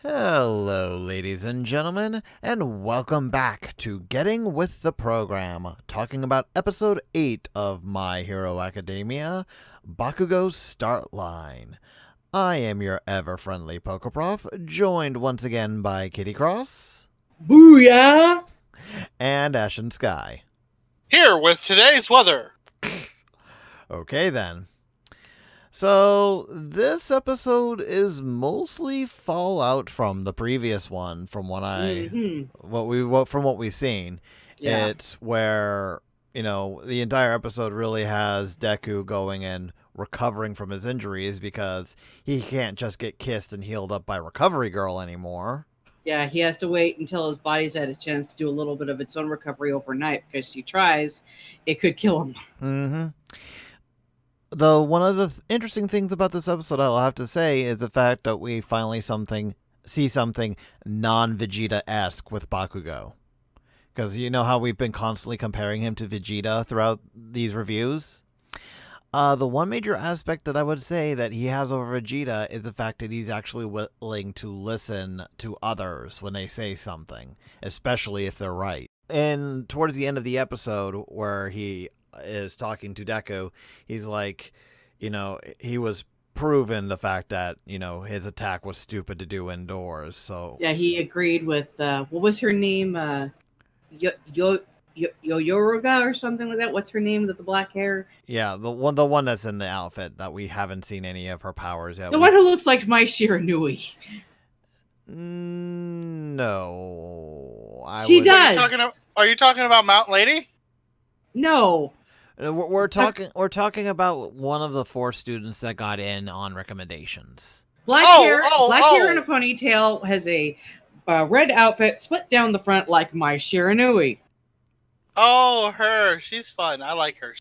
Hello, ladies and gentlemen, and welcome back to Getting With the Program, talking about Episode 8 of My Hero Academia, Bakugo's Startline. I am your ever-friendly Pokeprof, joined once again by Kross. Booyah! And Ashen Sky. Here with today's weather. Okay, then. So, this episode is mostly fallout from the previous one, from what we've seen. Yeah. It's where, the entire episode really has Deku going and recovering from his injuries because he can't just get kissed and healed up by Recovery Girl anymore. Yeah, he has to wait until his body's had a chance to do a little bit of its own recovery overnight, because if he tries, it could kill him. Mm-hmm. Though one of the interesting things about this episode, I'll have to say, is the fact that we finally see something non-Vegeta-esque with Bakugo. Because you know how we've been constantly comparing him to Vegeta throughout these reviews? The one major aspect that I would say that he has over Vegeta is the fact that he's actually willing to listen to others when they say something, especially if they're right. And towards the end of the episode, where he is talking to Deku, he's like, he was proven the fact that, his attack was stupid to do indoors. So yeah, he agreed with what was her name? Yoruga or something like that. What's her name with the black hair? Yeah, the one that's in the outfit that we haven't seen any of her powers yet. The one who looks like my Shiranui. No, she does. Are you talking about Mountain Lady? No. We're talking about one of the 4 students that got in on recommendations. Black hair in a ponytail, has a red outfit split down the front like my Shiranui. Oh, her. She's fun. I like her.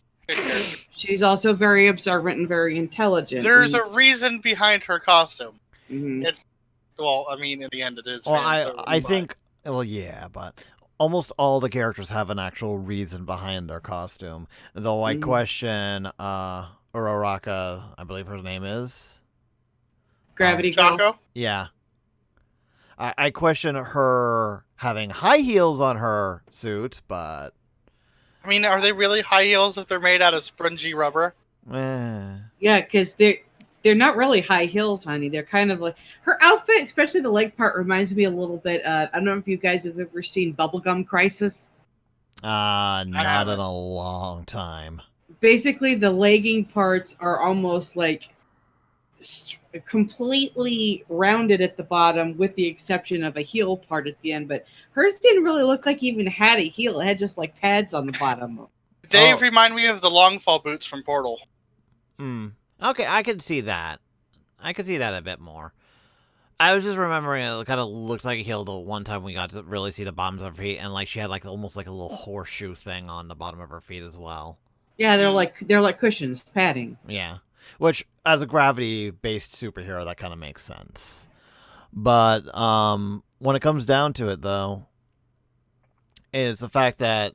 She's also very observant and very intelligent. There's a reason behind her costume. Mm-hmm. In the end it is. Well, I think, yeah, but almost all the characters have an actual reason behind their costume. Though I question Uraraka, I believe her name is Gravity Girl. Chaco? Yeah. I question her having high heels on her suit, but are they really high heels if they're made out of spongy rubber? Yeah, because they're not really high heels, honey. They're kind of like her outfit, especially the leg part, reminds me a little bit. I don't know if you guys have ever seen Bubblegum Crisis. Not in a long time. Basically, the legging parts are almost like completely rounded at the bottom, with the exception of a heel part at the end. But hers didn't really look like it even had a heel. It had just like pads on the bottom. They remind me of the long fall boots from Portal. Okay, I could see that. I could see that a bit more. I was just remembering it kind of looked like a heel the one time we got to really see the bottoms of her feet, and like she had like almost like a little horseshoe thing on the bottom of her feet as well. Yeah, they're like cushions, padding. Yeah, which as a gravity-based superhero, that kind of makes sense. But when it comes down to it, though, it's the fact that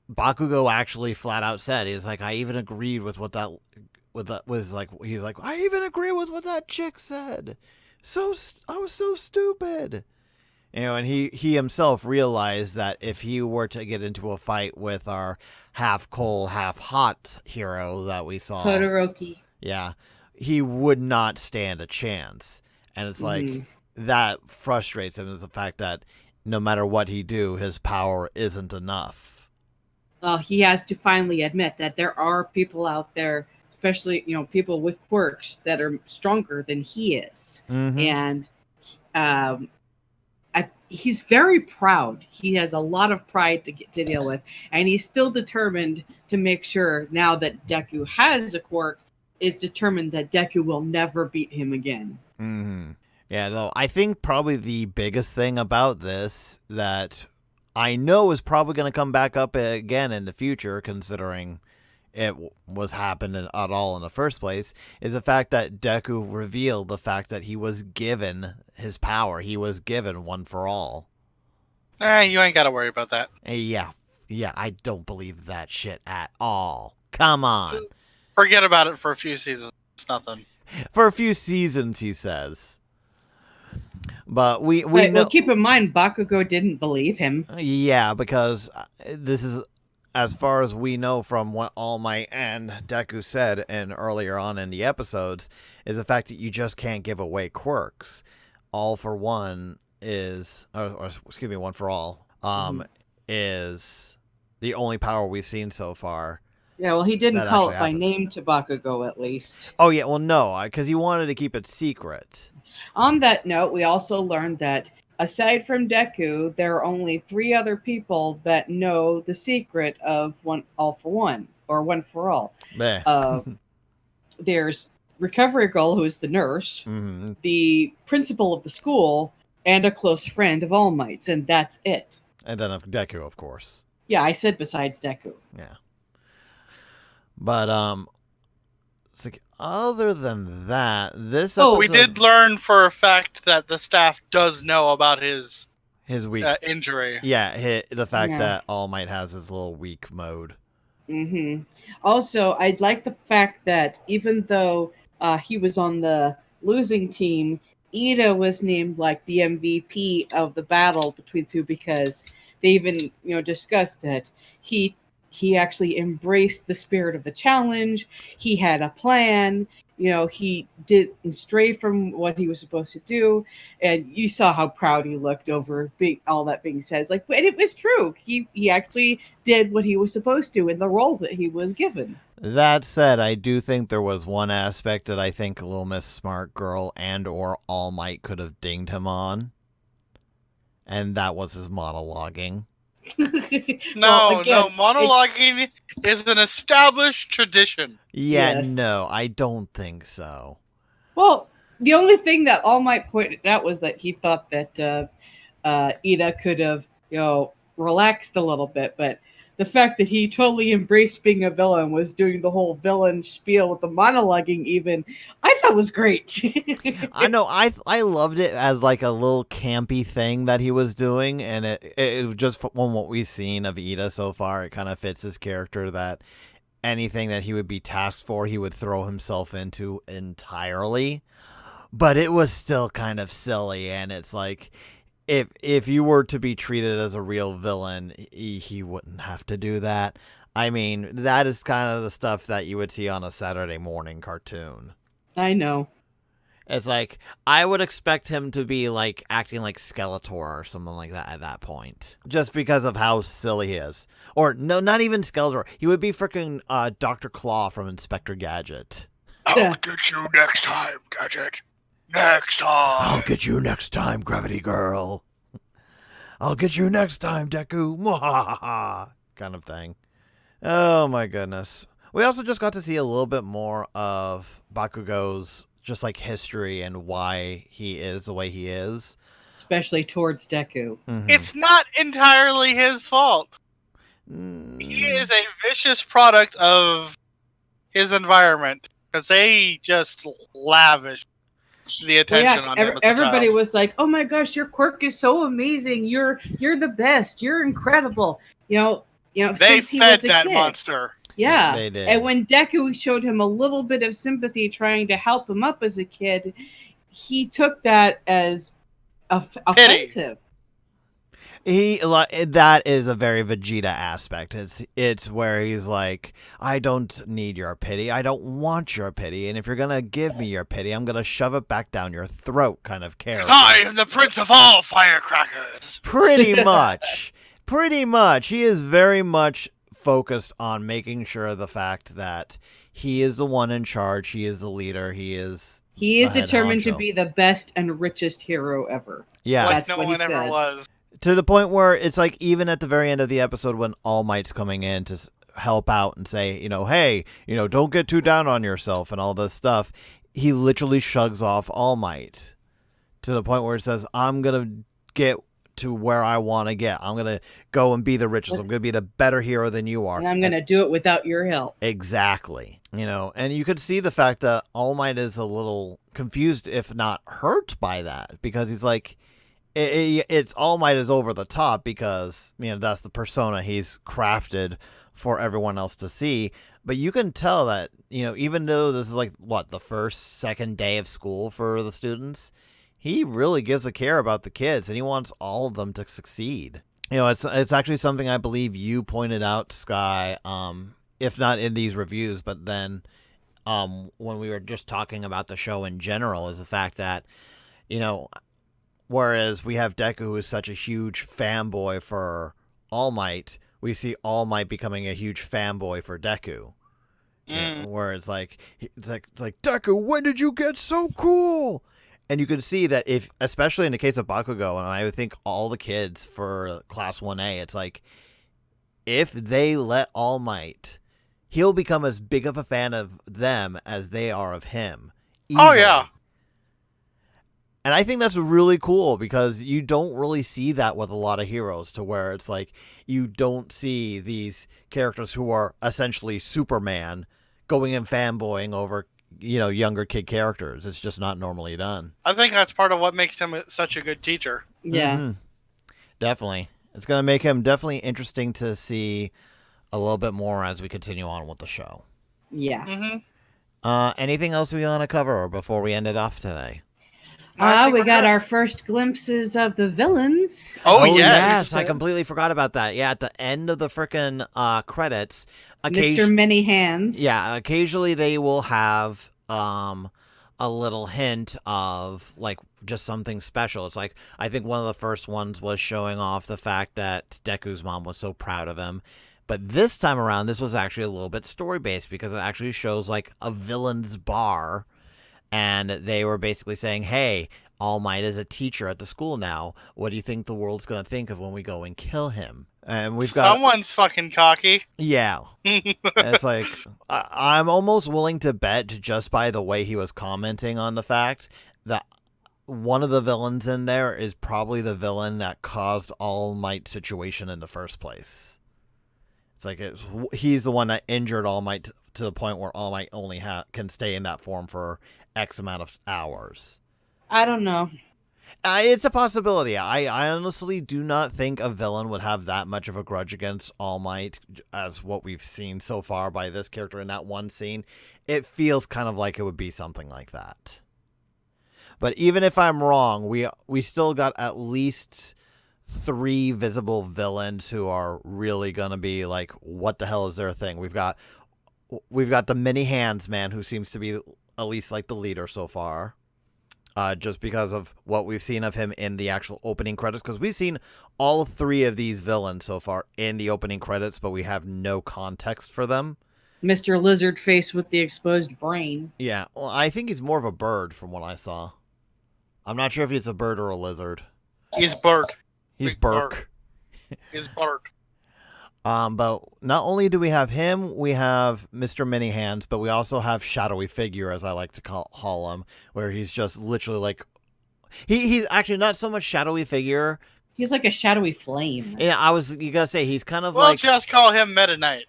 Bakugo actually flat out said, he's like, I even agreed with what that was like. He's like, I even agree with what that chick said. I was so stupid. And he himself realized that if he were to get into a fight with our half cold, half hot hero that we saw, Todoroki, yeah, he would not stand a chance. And it's like that frustrates him, is the fact that no matter what he do, his power isn't enough. He has to finally admit that there are people out there, especially people with quirks, that are stronger than he is. And he's very proud. He has a lot of pride to deal with, and he's still determined to make sure, now that Deku has a quirk, is determined that Deku will never beat him again. Yeah, though I think probably the biggest thing about this that I know is probably going to come back up again in the future, considering it was happening at all in the first place, is the fact that Deku revealed the fact that he was given his power. He was given one for all. You ain't got to worry about that. Yeah, I don't believe that shit at all. Come on. Forget about it for a few seasons. It's nothing. For a few seasons, he says. But we But know. well, keep in mind, Bakugo didn't believe him. Yeah, because this is as far as we know from what All Might and Deku said and earlier on in the episodes, is the fact that you just can't give away quirks. All for one is, or excuse me, one for all, is the only power we've seen so far. Yeah, well, he didn't That call actually it by happened. name to Bakugo, at least. Oh yeah, well no, because he wanted to keep it secret. On that note, we also learned that aside from Deku, there are only 3 other people that know the secret of All for One or One for All. Bleh. There's Recovery Girl, who is the nurse, Mm-hmm. the principal of the school, and a close friend of All Might's, and that's it. And then of Deku, of course. Yeah, I said besides Deku. Yeah. But it's like, other than that, this episode, We did learn for a fact that the staff does know about his weak injury. Yeah, the fact Yeah. that All Might has his little weak mode. Mm-hmm. Also, I'd like the fact that even though he was on the losing team, Ida was named like the MVP of the battle between two, because they even discussed that he actually embraced the spirit of the challenge. He had a plan. He didn't stray from what he was supposed to do, and you saw how proud he looked over all that being said. It's like, but it was true. He actually did what he was supposed to in the role that he was given. That said, I do think there was one aspect that I think Little Miss Smart Girl and or All Might could have dinged him on, and that was his monologuing. No, monologuing is an established tradition. Yeah, Yes. no, I don't think so. Well, the only thing that All Might pointed out was that he thought that Ida could have, relaxed a little bit, but the fact that he totally embraced being a villain, was doing the whole villain spiel with the monologuing even, I thought was great. I know, I loved it as like a little campy thing that he was doing, and it just from what we've seen of Ida so far, it kind of fits his character that anything that he would be tasked for, he would throw himself into entirely. But it was still kind of silly, and it's like, if you were to be treated as a real villain, he wouldn't have to do that. I mean, that is kind of the stuff that you would see on a Saturday morning cartoon. I know. It's like, I would expect him to be like acting like Skeletor or something like that at that point, just because of how silly he is. Or no, not even Skeletor. He would be freaking Dr. Claw from Inspector Gadget. I'll get you next time, Gadget. Next time. I'll get you next time, Gravity Girl. I'll get you next time, Deku. Mwahaha. Kind of thing. Oh my goodness. We also just got to see a little bit more of Bakugo's just like history and why he is the way he is. Especially towards Deku. Mm-hmm. It's not entirely his fault. He is a vicious product of his environment, because they just lavish the attention on him. Everybody was like, "Oh my gosh, your quirk is so amazing! You're the best! You're incredible!" They since he fed was a that kid. monster. Yeah, They did. And when Deku showed him a little bit of sympathy, trying to help him up as a kid, he took that as offensive. That is a very Vegeta aspect. It's where he's like, I don't need your pity. I don't want your pity. And if you're going to give me your pity, I'm going to shove it back down your throat kind of character. I am the prince of all firecrackers. Pretty much. Pretty much. He is very much focused on making sure of the fact that he is the one in charge. He is the leader. He is determined to honcho. be the best and richest hero ever. Yeah. Like That's no what he one ever said. was. To the point where it's like, even at the very end of the episode when All Might's coming in to help out and say, hey, don't get too down on yourself and all this stuff, he literally shrugs off All Might to the point where it says, I'm going to get to where I want to get. I'm going to go and be the richest. I'm going to be the better hero than you are. And I'm going to do it without your help. Exactly. And you could see the fact that All Might is a little confused, if not hurt by that, because he's like, it's All Might is over the top because, that's the persona he's crafted for everyone else to see. But you can tell that, even though this is like, the second day of school for the students, He really gives a care about the kids, and he wants all of them to succeed. You know, it's actually something I believe you pointed out, Sky, if not in these reviews, but then when we were just talking about the show in general, is the fact that, you know, whereas we have Deku, who is such a huge fanboy for All Might, we see All Might becoming a huge fanboy for Deku. Yeah, where it's like Deku, when did you get so cool? And you can see that if, especially in the case of Bakugo, and I would think all the kids for Class 1A, it's like, if they let All Might, he'll become as big of a fan of them as they are of him. Easily. Oh, yeah. And I think that's really cool because you don't really see that with a lot of heroes, to where it's like you don't see these characters who are essentially Superman going and fanboying over, you know, younger kid characters. It's just not normally done. I think that's part of what makes him such a good teacher. Yeah. Mm-hmm. Definitely. It's going to make him definitely interesting to see a little bit more as we continue on with the show. Yeah. Mm-hmm. Anything else we want to cover before we end it off today? We got our first glimpses of the villains. Oh yes. I completely forgot about that. Yeah, at the end of the frickin' credits, Mr. Many Hands. Yeah, occasionally they will have a little hint of like just something special. It's like, I think one of the first ones was showing off the fact that Deku's mom was so proud of him. But this time around, this was actually a little bit story-based because it actually shows like a villain's bar. And they were basically saying, hey, All Might is a teacher at the school now. What do you think the world's going to think of when we go and kill him? And we've got... Someone's fucking cocky. Yeah. It's like, I'm almost willing to bet, just by the way he was commenting on the fact, that one of the villains in there is probably the villain that caused All Might's situation in the first place. It's like he's the one that injured All Might to the point where All Might only can stay in that form for X amount of hours. I don't know. It's a possibility. I honestly do not think a villain would have that much of a grudge against All Might as what we've seen so far by this character in that one scene. It feels kind of like it would be something like that. But even if I'm wrong, we still got at least 3 visible villains who are really going to be like, what the hell is their thing? We've got the Many Hands man, who seems to be at least like the leader so far. Just because of what we've seen of him in the actual opening credits. Because we've seen all 3 of these villains so far in the opening credits, but we have no context for them. Mr. Lizard Face with the exposed brain. Yeah, well, I think he's more of a bird from what I saw. I'm not sure if he's a bird or a lizard. He's bird. He's Burke. He's bird. But not only do we have him, we have Mr. Many Hands, but we also have Shadowy Figure, as I like to call him, where he's just literally like... He's actually not so much Shadowy Figure. He's like a shadowy flame. Yeah, you gotta say, he's kind of We'll like... just call him Meta Knight.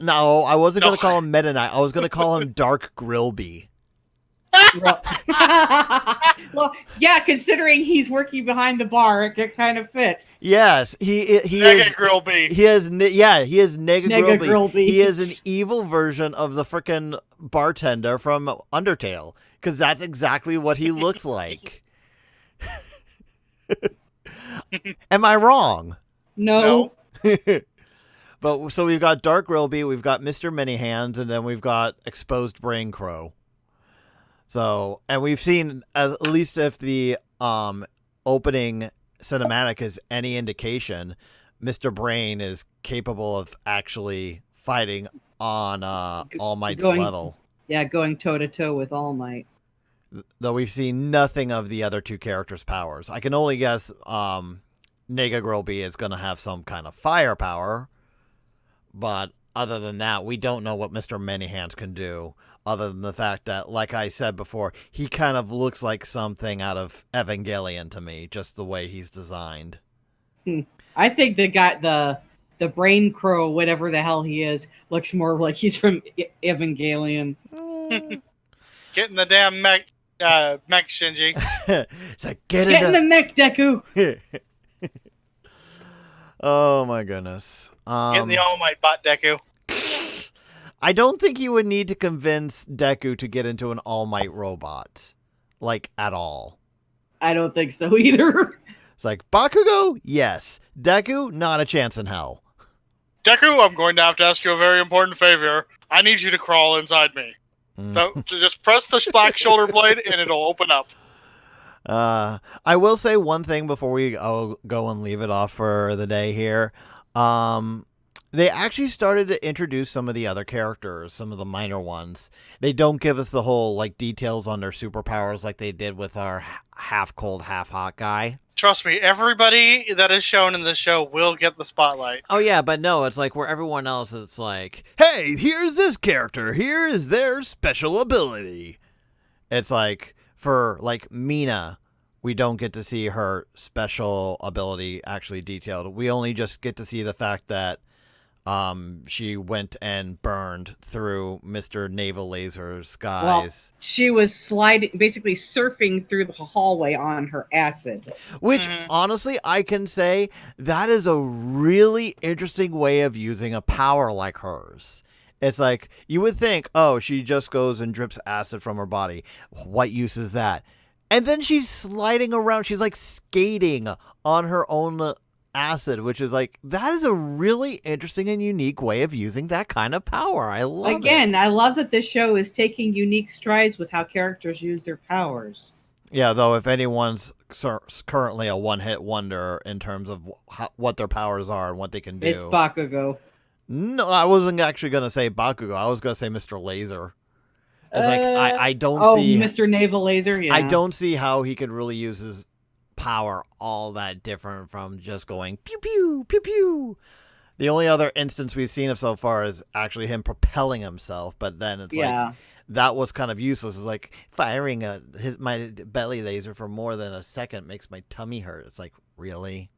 No, I wasn't gonna call him Meta Knight. I was gonna call him Dark Grillby. Well, yeah, considering he's working behind the bar, it kind of fits. Yes, he Nega is. Grillby. He is Nega Grillby. Grillby. He is an evil version of the frickin' bartender from Undertale, because that's exactly what he looks like. Am I wrong? No. But so we've got Dark Grillby, we've got Mr. Many Hands, and then we've got Exposed Brain Crow. So, and we've seen, at least if the opening cinematic is any indication, Mr. Brain is capable of actually fighting on All Might's level. Yeah, going toe-to-toe with All Might. Though we've seen nothing of the other 2 characters' powers. I can only guess Nega Grillby is going to have some kind of firepower. But other than that, we don't know what Mr. Many Hands can do. Other than the fact that, like I said before, he kind of looks like something out of Evangelion to me, just the way he's designed. I think the brain crow, whatever the hell he is, looks more like he's from Evangelion. Get in the damn mech, Shinji. It's like, get in the mech, Deku. Oh my goodness. Get in the All Might bot, Deku. I don't think you would need to convince Deku to get into an All Might robot, like, at all. I don't think so either. It's like, Bakugo? Yes. Deku? Not a chance in hell. Deku, I'm going to have to ask you a very important favor. I need you to crawl inside me. So just press the black shoulder blade and it'll open up. I will say one thing before we go and leave it off for the day here. They actually started to introduce some of the other characters, some of the minor ones. They don't give us the whole like details on their superpowers like they did with our half cold, half hot guy. Trust me, everybody that is shown in this show will get the spotlight. Oh yeah, but no, it's like where everyone else, it's like, hey, here's this character. Here is their special ability. It's like for like Mina, we don't get to see her special ability actually detailed. We only just get to see the fact that she went and burned through Mr. Naval Laser Sky's. Well, she was basically surfing through the hallway on her acid. Which, honestly, I can say that is a really interesting way of using a power like hers. It's like, you would think, oh, she just goes and drips acid from her body. What use is that? And then she's sliding around. She's like skating on her own acid, which is like, that is a really interesting and unique way of using that kind of power. I love it. Again, I love that this show is taking unique strides with how characters use their powers. Yeah, though, if anyone's currently a one-hit wonder in terms of what their powers are and what they can do. It's Bakugo. No, I wasn't actually going to say Bakugo. I was going to say Mr. Laser. It's like, I don't see... Oh, Mr. Naval Laser, yeah. I don't see how he could really use his power all that different from just going pew pew pew pew. The only other instance we've seen of so far is actually him propelling himself, but then it's like that was kind of useless. It's like firing my belly laser for more than a second makes my tummy hurt. It's like, really?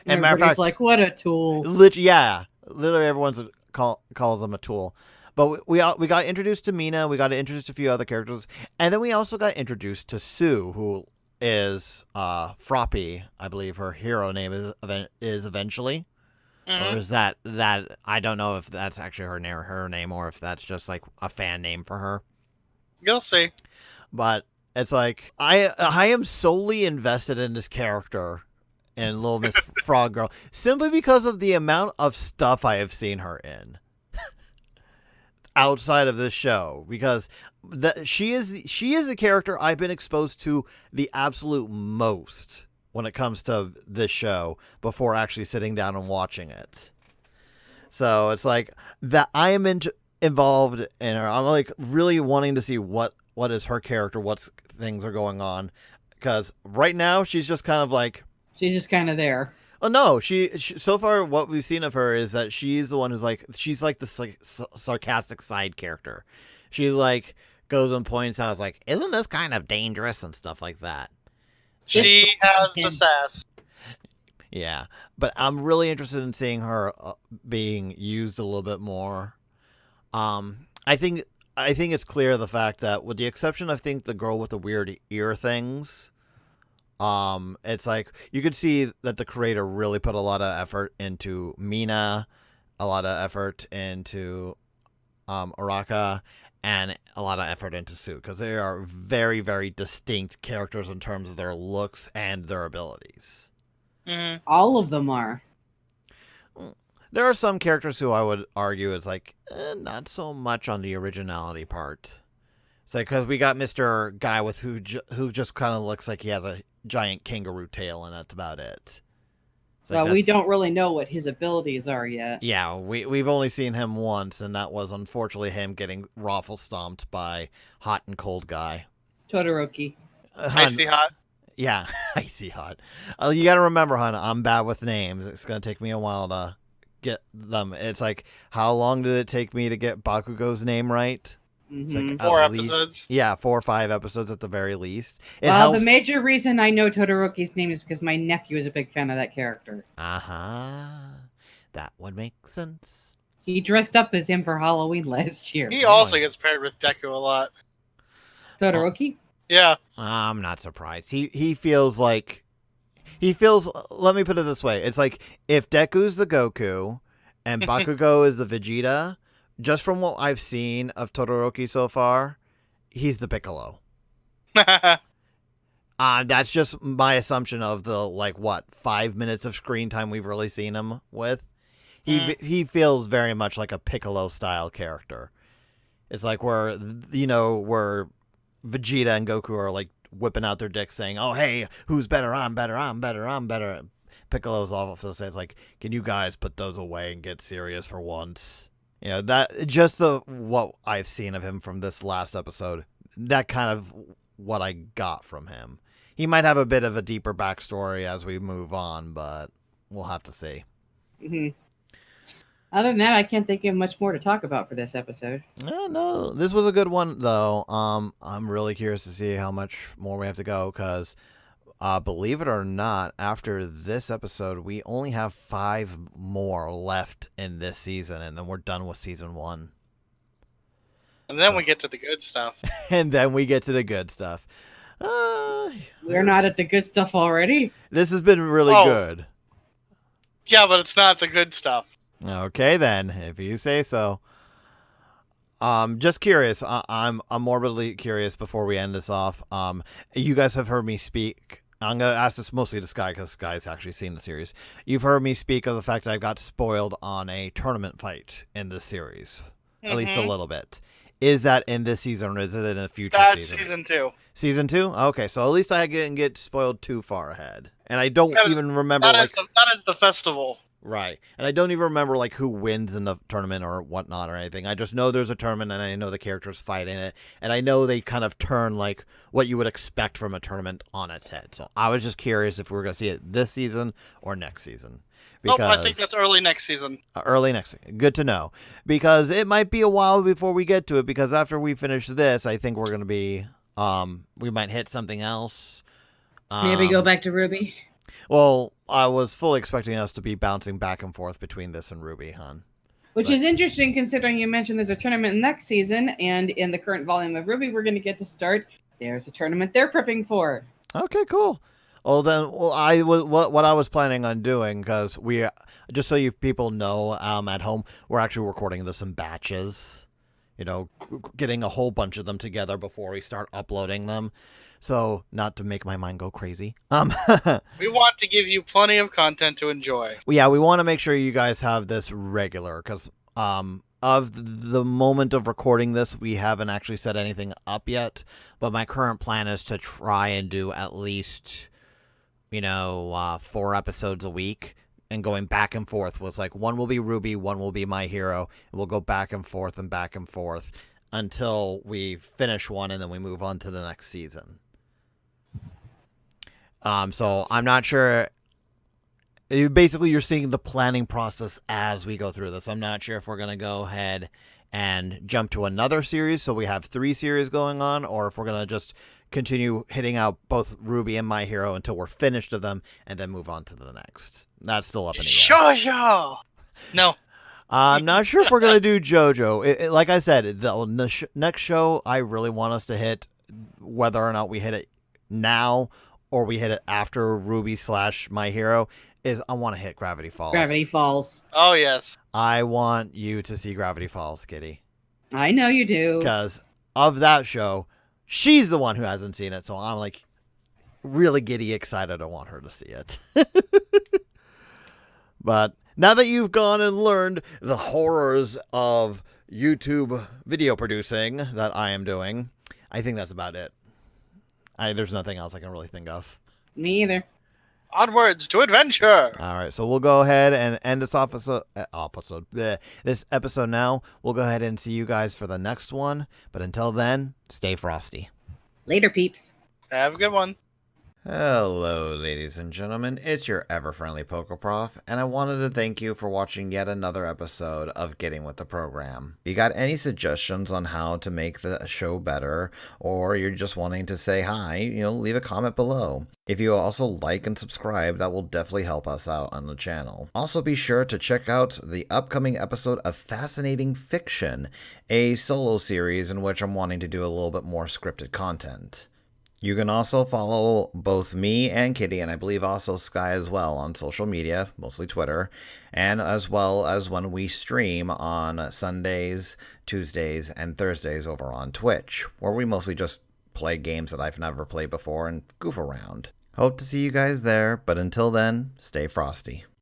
And matter of fact, like, what a tool. Literally everyone's calls him a tool. But we got introduced to Mina, we got introduced to a few other characters, and then we also got introduced to Sue, who is Froppy, I believe her hero name is eventually. Or is that I don't know if that's actually her name or if that's just like a fan name for her. You'll see. But it's like I am solely invested in this character in Little Miss Frog Girl simply because of the amount of stuff I have seen her in outside of this show, because she is the character I've been exposed to the absolute most when it comes to this show before actually sitting down and watching it. So it's like that I am involved in her. I'm like really wanting to see what is her character, what things are going on, because right now she's just kind of there. Oh no, she so far what we've seen of her is that she's the one who's like, she's like this like sarcastic side character. She's like goes and points out, like, isn't this kind of dangerous and stuff like that. She has the sass. Yeah, but I'm really interested in seeing her being used a little bit more. I think it's clear the fact that, with the exception, I think the girl with the weird ear things. It's like you could see that the creator really put a lot of effort into Mina, a lot of effort into Araka, and a lot of effort into Sue, because they are very, very distinct characters in terms of their looks and their abilities. All of them are. There are some characters who I would argue is like not so much on the originality part. It's like, because we got Mr. Guy with who just kind of looks like he has a giant kangaroo tail, and that's about it. Well, we don't really know what his abilities are yet. Yeah, we've only seen him once, and that was unfortunately him getting raffle stomped by Hot and Cold Guy. Todoroki. Icy Hot. Yeah, Icy Hot. You got to remember, hon, I'm bad with names. It's going to take me a while to get them. It's like, how long did it take me to get Bakugo's name right? It's like 4 episodes. Yeah, 4 or 5 episodes at the very least. The major reason I know Todoroki's name is because my nephew is a big fan of that character. That would make sense. He dressed up as him for Halloween last year. He also gets paired with Deku a lot. Todoroki? Yeah. I'm not surprised. He feels like... Let me put it this way. It's like, if Deku's the Goku and Bakugo is the Vegeta... Just from what I've seen of Todoroki so far, he's the Piccolo. That's just my assumption of the 5 minutes of screen time we've really seen him with. He feels very much like a Piccolo style character. It's like where Vegeta and Goku are like whipping out their dicks saying, "Oh hey, who's better? I'm better. I'm better. I'm better." Piccolo's also says like, "Can you guys put those away and get serious for once?" That just what I've seen of him from this last episode. That kind of what I got from him. He might have a bit of a deeper backstory as we move on, but we'll have to see. Mm-hmm. Other than that, I can't think of much more to talk about for this episode. No, this was a good one, though. I'm really curious to see how much more we have to go, because believe it or not, after this episode, we only have 5 more left in this season, and then we're done with season 1. And then we get to the good stuff. And then we get to the good stuff. We're not at the good stuff already? This has been really good. Yeah, but it's not the good stuff. Okay, then, if you say so. Just curious. I'm morbidly curious before we end this off. You guys have heard me speak. I'm going to ask this mostly to Sky because Sky's actually seen the series. You've heard me speak of the fact that I got spoiled on a tournament fight in this series. At least a little bit. Is that in this season or is it in a future season? That's season 2. Season 2? Okay, so at least I didn't get spoiled too far ahead. And I don't even remember... That is the festival. Right. And I don't even remember who wins in the tournament or whatnot or anything. I just know there's a tournament and I know the characters fight in it. And I know they kind of turn what you would expect from a tournament on its head. So I was just curious if we were going to see it this season or next season. Nope, I think that's early next season. Early next season. Good to know. Because it might be a while before we get to it. Because after we finish this, I think we're going to be... we might hit something else. Maybe go back to Ruby. Well, I was fully expecting us to be bouncing back and forth between this and Ruby, hon. Which is interesting considering you mentioned there's a tournament next season, and in the current volume of Ruby, we're going to get to start. There's a tournament they're prepping for. Okay, cool. Well, then, what I was planning on doing, because just so you people know, at home, we're actually recording this in batches. Getting a whole bunch of them together before we start uploading them. So, not to make my mind go crazy. We want to give you plenty of content to enjoy. Yeah, we want to make sure you guys have this regular, because of the moment of recording this, we haven't actually set anything up yet. But my current plan is to try and do at least, 4 episodes a week. And going back and forth was one will be Ruby, one will be My Hero. And we'll go back and forth until we finish one and then we move on to the next season. So I'm not sure. Basically, you're seeing the planning process as we go through this. I'm not sure if we're going to go ahead and jump to another series. So we have 3 series going on, or if we're going to just continue hitting out both Ruby and My Hero until we're finished with them and then move on to the next. That's still up in the air. Sure. No. I'm not sure if we're going to do JoJo. Like I said, the next show I really want us to hit, whether or not we hit it now or we hit it after Ruby / My Hero, is I want to hit Gravity Falls. Gravity Falls. Oh, yes. I want you to see Gravity Falls, Kitty. I know you do. Because of that show, she's the one who hasn't seen it, so I'm really giddy excited. I want her to see it. But now that you've gone and learned the horrors of YouTube video producing that I am doing, I think that's about it. There's nothing else I can really think of. Me either. Onwards to adventure. All right, so we'll go ahead and end this this episode now. We'll go ahead and see you guys for the next one. But until then, stay frosty. Later, peeps. Have a good one. Hello, ladies and gentlemen. It's your ever-friendly Pokeprof, and I wanted to thank you for watching yet another episode of Getting With the Program. If you got any suggestions on how to make the show better, or you're just wanting to say hi, leave a comment below. If you also like and subscribe, that will definitely help us out on the channel. Also be sure to check out the upcoming episode of Fascinating Fiction, a solo series in which I'm wanting to do a little bit more scripted content. You can also follow both me and Kitty, and I believe also Sky as well, on social media, mostly Twitter, and as well as when we stream on Sundays, Tuesdays, and Thursdays over on Twitch, where we mostly just play games that I've never played before and goof around. Hope to see you guys there, but until then, stay frosty.